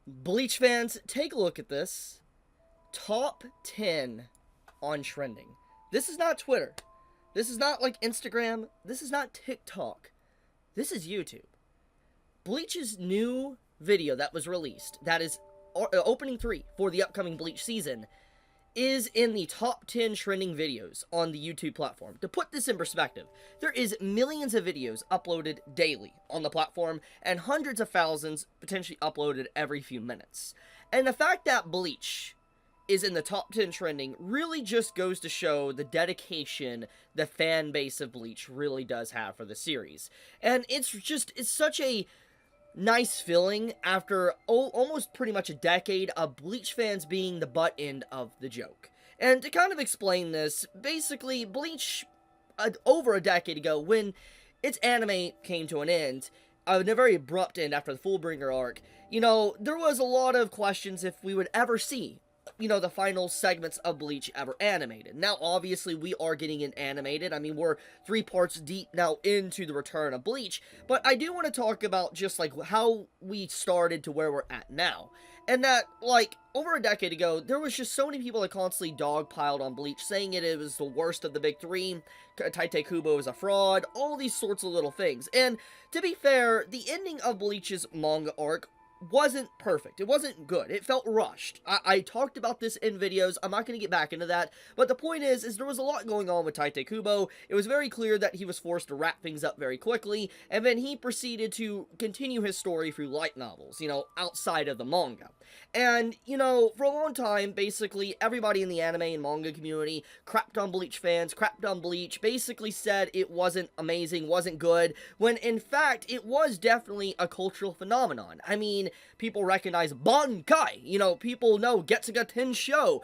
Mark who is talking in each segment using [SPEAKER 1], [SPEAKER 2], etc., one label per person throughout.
[SPEAKER 1] Bleach fans, take a look at this. Top 10 on trending. This is not Twitter. This is not like Instagram. This is not TikTok. This is YouTube. Bleach's new video that was released, that is opening 3 for the upcoming Bleach season, is in the top 10 trending videos on the YouTube platform. To put this in perspective, there is millions of videos uploaded daily on the platform and hundreds of thousands potentially uploaded every few minutes. And the fact that Bleach is in the top 10 trending really just goes to show the dedication the fan base of Bleach really does have for the series. And it's such a nice feeling after almost pretty much a decade of Bleach fans being the butt end of the joke. And to kind of explain this, basically, Bleach, over a decade ago, when its anime came to an end, a very abrupt end after the Fullbringer arc, there was a lot of questions if we would ever see the final segments of Bleach ever animated. Now, obviously, we are getting it animated. I mean, we're 3 parts deep now into the return of Bleach, but I do want to talk about just, how we started to where we're at now. And that, over a decade ago, there was just so many people that constantly dogpiled on Bleach, saying it was the worst of the big 3, Tite Kubo is a fraud, all these sorts of little things. And, to be fair, the ending of Bleach's manga arc wasn't perfect. It wasn't good. It felt rushed. I talked about this in videos. I'm not going to get back into that. But the point is there was a lot going on with Tite Kubo. It was very clear that he was forced to wrap things up very quickly. And then he proceeded to continue his story through light novels, outside of the manga. And, for a long time, basically, everybody in the anime and manga community crapped on Bleach fans, crapped on Bleach, basically said it wasn't amazing, wasn't good, when in fact, it was definitely a cultural phenomenon. I mean, people recognize Bankai, people know Getsuga Tensho,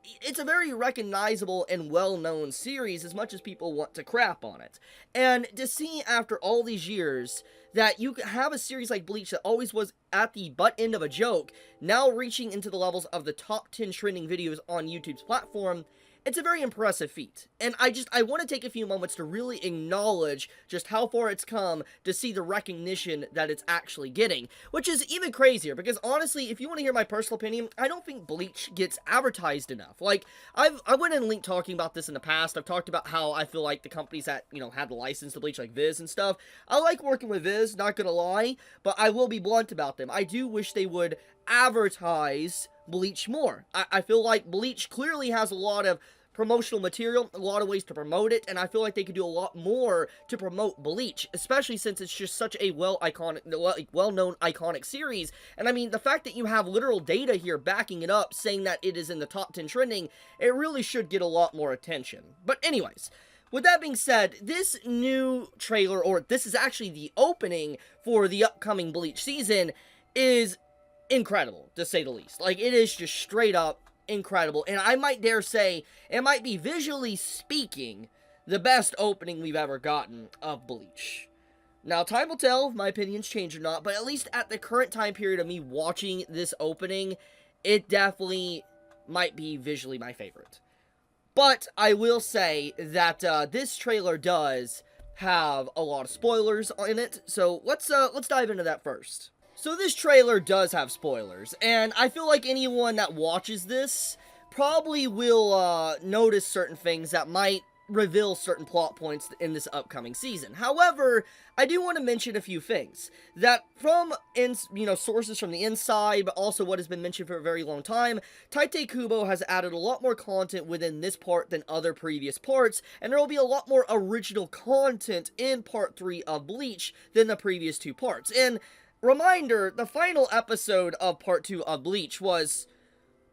[SPEAKER 1] it's a very recognizable and well-known series as much as people want to crap on it. And to see after all these years that you have a series like Bleach that always was at the butt end of a joke, now reaching into the levels of the top 10 trending videos on YouTube's platform, it's a very impressive feat. And I want to take a few moments to really acknowledge just how far it's come to see the recognition that it's actually getting. Which is even crazier, because honestly, if you want to hear my personal opinion, I don't think Bleach gets advertised enough. I went in link talking about this in the past. I've talked about how I feel like the companies that, had the license to Bleach, like Viz and stuff, I like working with Viz, not gonna lie, but I will be blunt about them. I do wish they would advertise Bleach more. I feel like Bleach clearly has a lot of promotional material, a lot of ways to promote it, and I feel like they could do a lot more to promote Bleach, especially since it's just such a well-known iconic series. And I mean, the fact that you have literal data here backing it up, saying that it is in the top 10 trending, it really should get a lot more attention. But anyways, with that being said, this new trailer, or this is actually the opening for the upcoming Bleach season, is incredible, to say the least. It is just straight up incredible, and I might dare say it might be, visually speaking, the best opening we've ever gotten of Bleach. Now, time will tell if my opinions change or not, but at least at the current time period of me watching this opening, it definitely might be visually my favorite. But I will say that this trailer does have a lot of spoilers in it, so let's dive into that first. So this trailer does have spoilers, and I feel like anyone that watches this probably will notice certain things that might reveal certain plot points in this upcoming season. However, I do want to mention a few things that from sources from the inside, but also what has been mentioned for a very long time. Tite Kubo has added a lot more content within this part than other previous parts, and there will be a lot more original content in part 3 of Bleach than the previous 2 parts. And reminder, the final episode of part 2 of Bleach was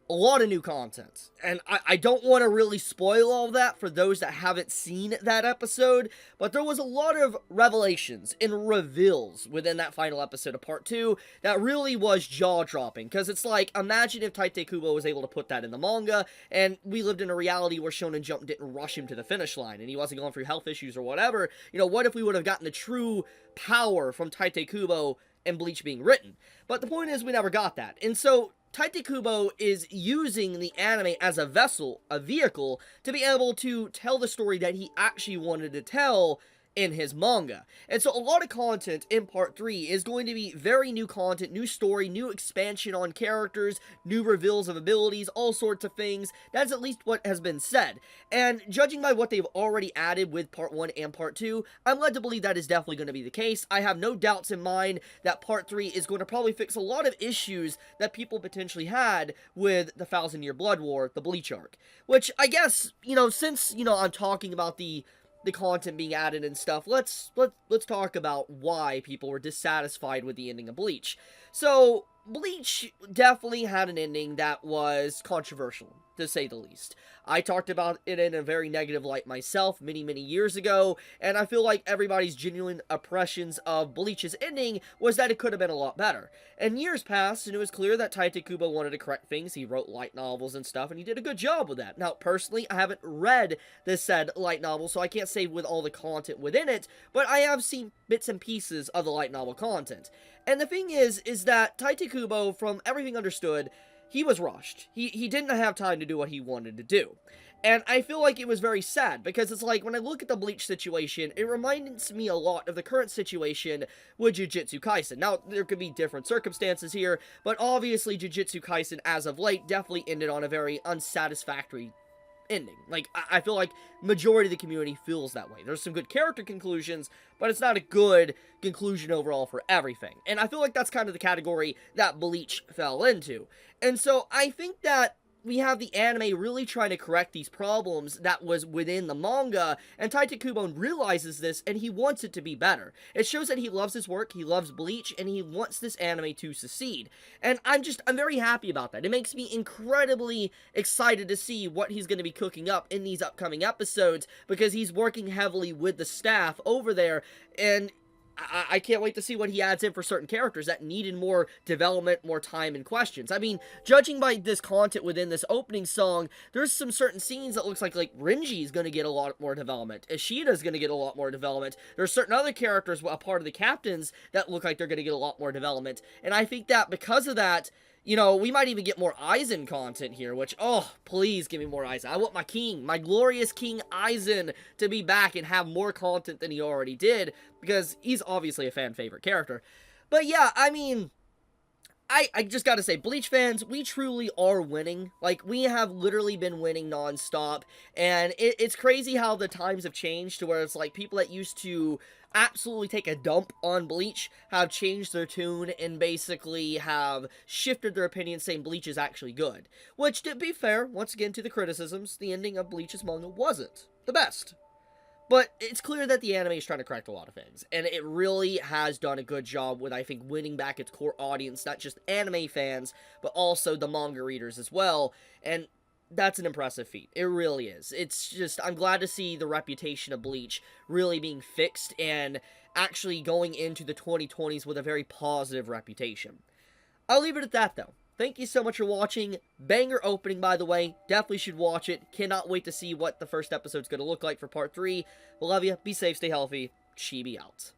[SPEAKER 1] a lot of new content, and I don't want to really spoil all of that for those that haven't seen that episode, but there was a lot of revelations and reveals within that final episode of part 2 that really was jaw-dropping, because it's like, imagine if Tite Kubo was able to put that in the manga, and we lived in a reality where Shonen Jump didn't rush him to the finish line, and he wasn't going through health issues or whatever. What if we would have gotten the true power from Tite Kubo and Bleach being written? But the point is, we never got that, and so Tite Kubo is using the anime as a vehicle, to be able to tell the story that he actually wanted to tell in his manga. And so a lot of content in part 3 is going to be very new content, new story, new expansion on characters, new reveals of abilities, all sorts of things. That's at least what has been said. And judging by what they've already added with part 1 and part 2, I'm led to believe that is definitely going to be the case. I have no doubts in mind that part 3 is going to probably fix a lot of issues that people potentially had with the Thousand Year Blood War, the Bleach arc. Which, I guess, since, I'm talking about the content being added and stuff, let's talk about why people were dissatisfied with the ending of Bleach. So, Bleach definitely had an ending that was controversial, to say the least. I talked about it in a very negative light myself many, many years ago, and I feel like everybody's genuine impressions of Bleach's ending was that it could have been a lot better. And years passed, and it was clear that Tite Kubo wanted to correct things. He wrote light novels and stuff, and he did a good job with that. Now, personally, I haven't read the said light novel, so I can't say with all the content within it, but I have seen bits and pieces of the light novel content. And the thing is that Tite Kubo, from everything understood, he was rushed. He didn't have time to do what he wanted to do. And I feel like it was very sad, because it's like, when I look at the Bleach situation, it reminds me a lot of the current situation with Jujutsu Kaisen. Now, there could be different circumstances here, but obviously Jujutsu Kaisen, as of late, definitely ended on a very unsatisfactory ending. Like, I feel like majority of the community feels that way. There's some good character conclusions, but it's not a good conclusion overall for everything. And I feel like that's kind of the category that Bleach fell into. And so I think that we have the anime really trying to correct these problems that was within the manga, and Tite Kubo realizes this, and he wants it to be better. It shows that he loves his work, he loves Bleach, and he wants this anime to succeed. And I'm very happy about that. It makes me incredibly excited to see what he's going to be cooking up in these upcoming episodes, because he's working heavily with the staff over there, and I can't wait to see what he adds in for certain characters that needed more development, more time, and questions. I mean, judging by this content within this opening song, there's some certain scenes that looks like Renji is going to get a lot more development. Ishida is going to get a lot more development. There's certain other characters, a part of the captains, that look like they're going to get a lot more development. And I think that because of that, we might even get more Aizen content here, which, oh, please give me more Aizen. I want my king, my glorious King Aizen, to be back and have more content than he already did, because he's obviously a fan favorite character. But yeah, I mean, I just gotta say, Bleach fans, we truly are winning. Like, we have literally been winning non-stop, and it's crazy how the times have changed to where it's like people that used to absolutely take a dump on Bleach have changed their tune and basically have shifted their opinion, saying Bleach is actually good. Which, to be fair, once again to the criticisms, the ending of Bleach's manga wasn't the best. But it's clear that the anime is trying to correct a lot of things, and it really has done a good job with, I think, winning back its core audience, not just anime fans, but also the manga readers as well, and that's an impressive feat. It really is. It's just, I'm glad to see the reputation of Bleach really being fixed and actually going into the 2020s with a very positive reputation. I'll leave it at that, though. Thank you so much for watching. Banger opening, by the way. Definitely should watch it. Cannot wait to see what the first episode's going to look like for part 3. Love you. Be safe. Stay healthy. Chibi out.